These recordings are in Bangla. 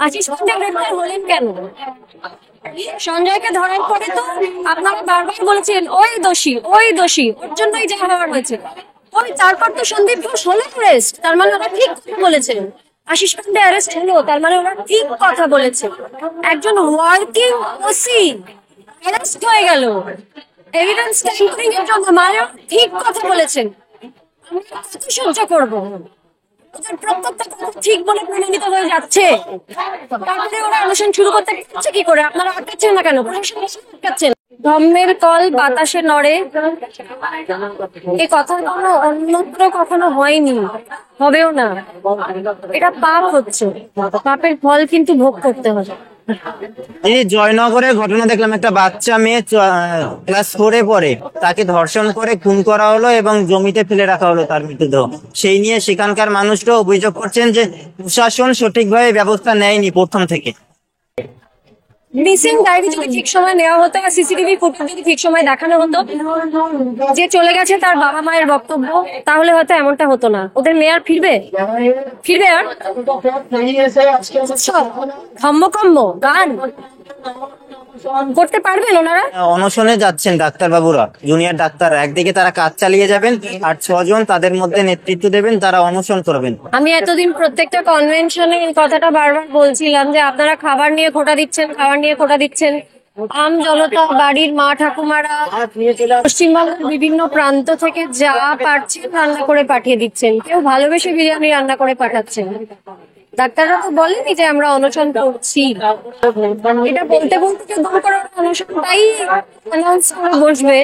আশিস পান্ডে গ্রেপ্তার হলেন কেন? সঞ্জয়কে ধরার পরে তো আপনারা বারবার বলেছেন ওই দোষী ওই দোষী, ওর জন্যই যা হওয়ার হয়েছে। ওই তারপর তো সন্দীপ ঘোষ হলো অ্যারেস্ট, তার মানে ওরা ঠিক কথা বলেছেন। আশিস পান্ডে অ্যারেস্ট হলো, তার মানে ওরা ঠিক কথা বলেছে। একজন ওয়ার্কিং ওসি অ্যারেস্ট হয়ে গেল এভিডেন্স ট্যাম্পারিং এর জন্য, মানে ওরা ঠিক কথা বলেছেন। আমরা কত সহ্য করবো? ওদের প্রত্যেকটা কথা ঠিক বলে প্রমাণিত হয়ে যাচ্ছে, তারপরে ওরা অনশন শুরু করতে পারছে কি করে? আপনারা আটকাচ্ছেন না কেন? প্রশাসন আটকাচ্ছেন। ধম্মের কল বাতাসে নড়ে, এ কথা কোনো অন্যত্র কখনো হয়নি, হবেও না। এটা পাপ হচ্ছে, পাপের ফল কিন্তু ভোগ করতে হবে। এই জয়নগরের ঘটনা দেখলাম, একটা বাচ্চা মেয়ে ক্লাস 4-এ পড়ে, তাকে ধর্ষণ করে খুন করা হলো এবং জমিতে ফেলে রাখা হলো তার মৃতদেহ। সেই নিয়ে সেখানকার মানুষরা অভিযোগ করছেন যে প্রশাসন সঠিকভাবে ব্যবস্থা নেয়নি প্রথম থেকে। মিসিং ডায়েরি যদি ঠিক সময় নেওয়া হতো, আর সিসিটিভি ফুটেজ যদি ঠিক সময় দেখানো হতো, যে চলে গেছে তার বাবা মায়ের বক্তব্য, তাহলে হয়তো এমনটা হতো না। ওদের মেয়ার ফিরবে ফিরবে আর ধম্মকম্ম গান করতে পারবেন ওনারা? অনশনে যাচ্ছেন ডাক্তারবাবুরা, জুনিয়র ডাক্তার, একদিকে তারা কাজ চালিয়ে যাবেন আর 6 জন তাদের মধ্যে নেতৃত্ব দেবেন, তারা অনশন করবেন। আমি এতদিন প্রত্যেকটা কনভেনশনে এই কথাটা বারবার বলছিলাম যে আপনারা খাবার নিয়ে খোটা দিচ্ছেন, খাবার নিয়ে খোটা দিচ্ছেন। আম জনতা, বাড়ির মা ঠাকুমারা পশ্চিমবঙ্গের বিভিন্ন প্রান্ত থেকে যা পারছেন রান্না করে পাঠিয়ে দিচ্ছেন, কেউ ভালোবেসে বিরিয়ানি রান্না করে পাঠাচ্ছেন। ডাক্তাররা তো বলেনি যে আমরা অনশন করছি, এটা বলতে বলতে কেউ দূর করার অনশনটাই অ্যানাউন্স করে বসবে,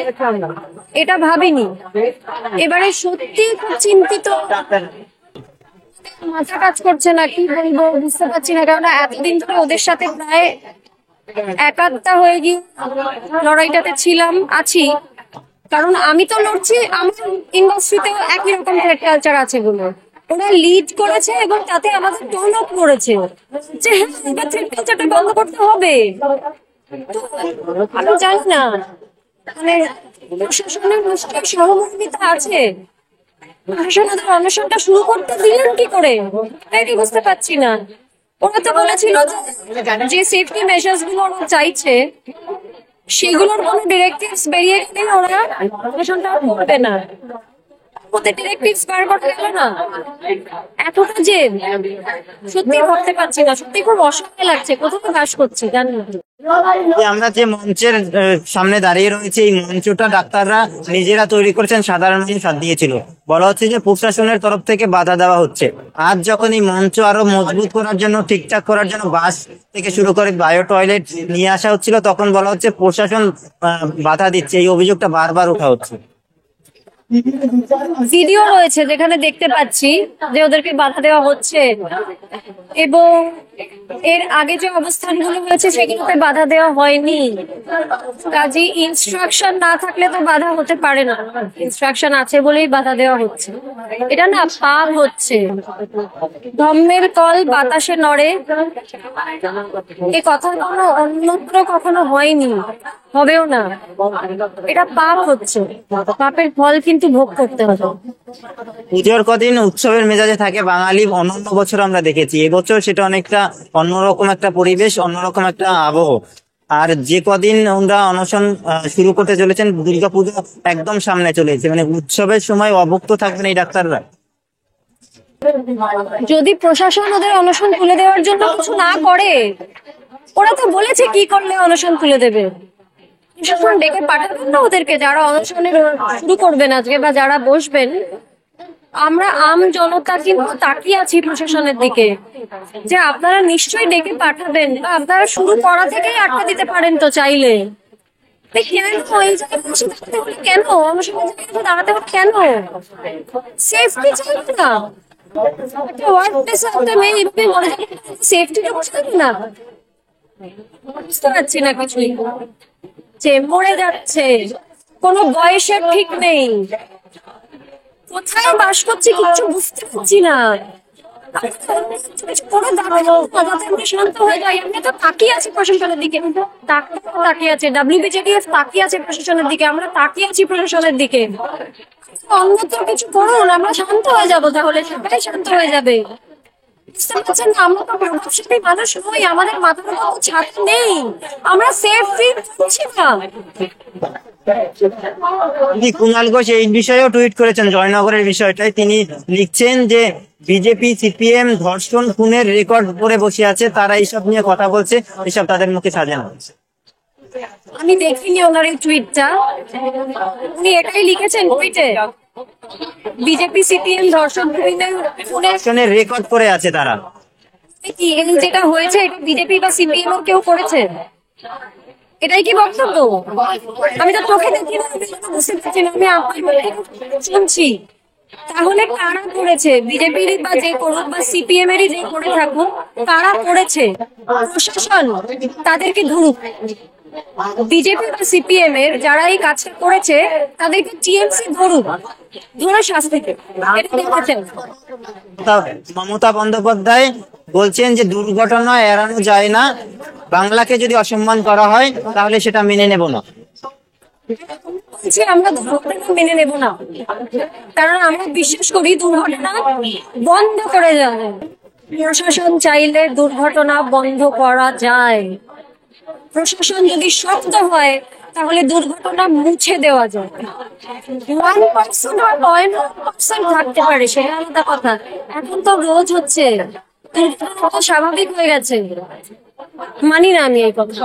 এটা ভাবিনি। এবারে সত্যি খুব চিন্তিত, মাথা কাজ করছে না, কি বলবো বুঝতে পারছি না। কারণ এতদিন ধরে ওদের সাথে প্রায় একাত্তা হয়ে গিয়ে লড়াইটাতে ছিলাম, আছি। কারণ আমি তো লড়ছি, আমার ইন্ডাস্ট্রিতেও একই রকম থ্রেড কালচার আছে বলে ওরা লিড করেছে, এবং তাতে আমাদের টোন আপ করেছে যে হ্যাঁ এবার থ্রেড কালচারটা বন্ধ করতে হবে। তো আমি জানি না, মানে প্রশাসনের নিশ্চয়ই সহমর্মিতা আছে, প্রশাসন ওদের অনশনটা শুরু করতে দিলেন কি করে এটাই বুঝতে পারছি না। ওরা তো বলেছিল যে সেফটি মেজার্স গুলো ওরা চাইছে সেগুলোর কোনো ডিরেক্টিভস বেরিয়ে গেলে ওরা অনশনটা করবে না। ওদের ডিরেক্টিভস বার করতে গেল না, এতটা যে সত্যি ভাবতে পারছি না, সত্যি খুব অসহায় লাগছে। কোথাও বাস করছে জানেন? আমরা যে মঞ্চের সামনে দাঁড়িয়ে রয়েছে, এই মঞ্চটা ডাক্তাররা নিজেরা তৈরি করেছেন, সাধারণ মানুষ হাত দিয়েছিল। বলা হচ্ছে যে প্রশাসনের তরফ থেকে বাধা দেওয়া হচ্ছে। আজ যখন এই মঞ্চ আরো মজবুত করার জন্য, ঠিকঠাক করার জন্য বাস থেকে শুরু করে বায়ো টয়লেট নিয়ে আসা হচ্ছিল, তখন বলা হচ্ছে প্রশাসন বাধা দিচ্ছে। এই অভিযোগটা বারবার ওঠা হচ্ছে। ভিডিও রয়েছে যেখানে দেখতে পাচ্ছি যে ওদেরকে বাধা দেওয়া হচ্ছে, এবং এর আগে যে অবস্থানগুলো হয়েছে সেগুলোতে বাধা দেওয়া হয়নি। কাজে ইনস্ট্রাকশন না থাকলে তো বাধা হতে পারে না, ইনস্ট্রাকশন আছে বলেই বাধা দেওয়া হচ্ছে। এটা না পাপ হচ্ছে। ধম্মের কল বাতাসে নড়ে, এ কথা কোনো অন্যত্র কখনো হয়নি, হবেও না। এটা পাপ হচ্ছে, পাপের ফল কিন্তু ভোগ করতে হবে। পুজোর কদিন উৎসবের মেজাজে থাকে বাঙালি, অন্যান্য বছর আমরা দেখেছি, এবছর সেটা অনেকটা অন্যরকম একটা পরিবেশ, অন্যরকম একটা আবহ। আর যে কদিন ওরা অনশন শুরু করতে চলেছেন, দুর্গাপুজো একদম সামনে চলেছে, মানে উৎসবের সময় অভুক্ত থাকবেন এই ডাক্তাররা। যদি প্রশাসন ওদের অনশন তুলে দেওয়ার জন্য কিছু না করে, ওরা তো বলেছে কি করলে অনশন তুলে দেবে। প্রশাসন ডেকে পাঠাবেন না ওদেরকে, যারা অনশনে শুরু করবেন আজকে বা যারা বসবেন। আমরা আম জনতা কিন্তু তাকিয়ে আছি প্রশাসনের দিকে, যে আপনারা নিশ্চয়ই ডেকে পাঠাবেন, বা আপনারা শুরু করা থেকেই আটকা দিতে পারেন তো চাইলে। কেন এই জায়গায় বসে থাকতে হলে, কেন অনশনের জায়গায় দাঁড়াতে হলে, কেন সেফটি চাইবে না? একটা ওয়ার্ড প্লেসে একটা মেয়ে এভাবে মরে যাবে, সেফটিটা বসে থাকবে না? বুঝতে পারছি না কিছুই, যে মরে যাচ্ছে, কোনো বয়সের ঠিক নেই, কোথায় বাস করছে কিচ্ছু বুঝতে পারছি না। শান্ত হয়ে যাই। আমরা তো তাকিয়ে আছি প্রশাসনের দিকে, তাকিয়ে আছে WBJDF, তাকিয়ে আছে প্রশাসনের দিকে, আমরা তাকিয়ে আছি প্রশাসনের দিকে। অন্যত্র কিছু করুন, আমরা শান্ত হয়ে যাবো, তাহলে সবাই শান্ত হয়ে যাবে। বুঝতে পারছেন না, আমরা তো প্রভাবশালী মানুষ নই, আমাদের মাথার উপর তো ছাদ নেই, আমরা সেফ ফিল করছি না। কুণাল ঘোষ এই বিষয়েও টুইট করেছেন জয়নগরের বিষয়টাই। তিনি লিখছেন যে বিজেপি সিপিএম ধর্ষণ খুনের রেকর্ড করে বসে আছে, তারা এইসব নিয়ে কথা বলছে, এসব তাদের মুখে সাজানো হচ্ছে। আমি দেখিনি ওনার এই টুইটটা, উনি এটাই লিখেছেন টুইটে, বিজেপি সিপিএম ধর্ষণ খুনের ধর্ষণের রেকর্ড করে আছে তারা। কি এই যেটা হয়েছে এটা বিজেপি বা সিপিএম এর কেউ করেছে? এটাই কি বক্তব্য? আমি তো চোখে দেখি না, আমি বুঝতে পারছি না, আমি আপনার মুখে শুনছি। তাহলে কারা করেছে? বিজেপির বা যে করুক বা সিপিএম এরই যে করে থাকুক, কারা করেছে? প্রশাসন তাদেরকে ধরুক। বিজেপি বা সিপিএম এর যারা এই কাজটা করেছে তাদেরকে টিএমসি ধরুক, ধরে শাস্তি দেবে। এটা দেখতে চাই। মমতা বন্দ্যোপাধ্যায় বলছেন যে দুর্ঘটনা এড়ানো যায় না, বাংলাকে যদি অসম্মান করা হয় তাহলে সেটা মেনে নেব না। যে আমরা দুর্ঘটনা মেনে নেব না, কারণ আমরা বিশ্বাস করি দুর্ঘটনা বন্ধ করে যায়। প্রশাসন চাইলে দুর্ঘটনা বন্ধ করা যায়। প্রশাসন যদি শক্ত হয় তাহলে দুর্ঘটনা মুছে দেওয়া যায়। 1% বা 0.1% থাকতে পারে, সেটা আলাদা কথা। এখন তো রোজ হচ্ছে, দুর্ঘটনা তো স্বাভাবিক হয়ে গেছে, মানি না আমি এই কথা।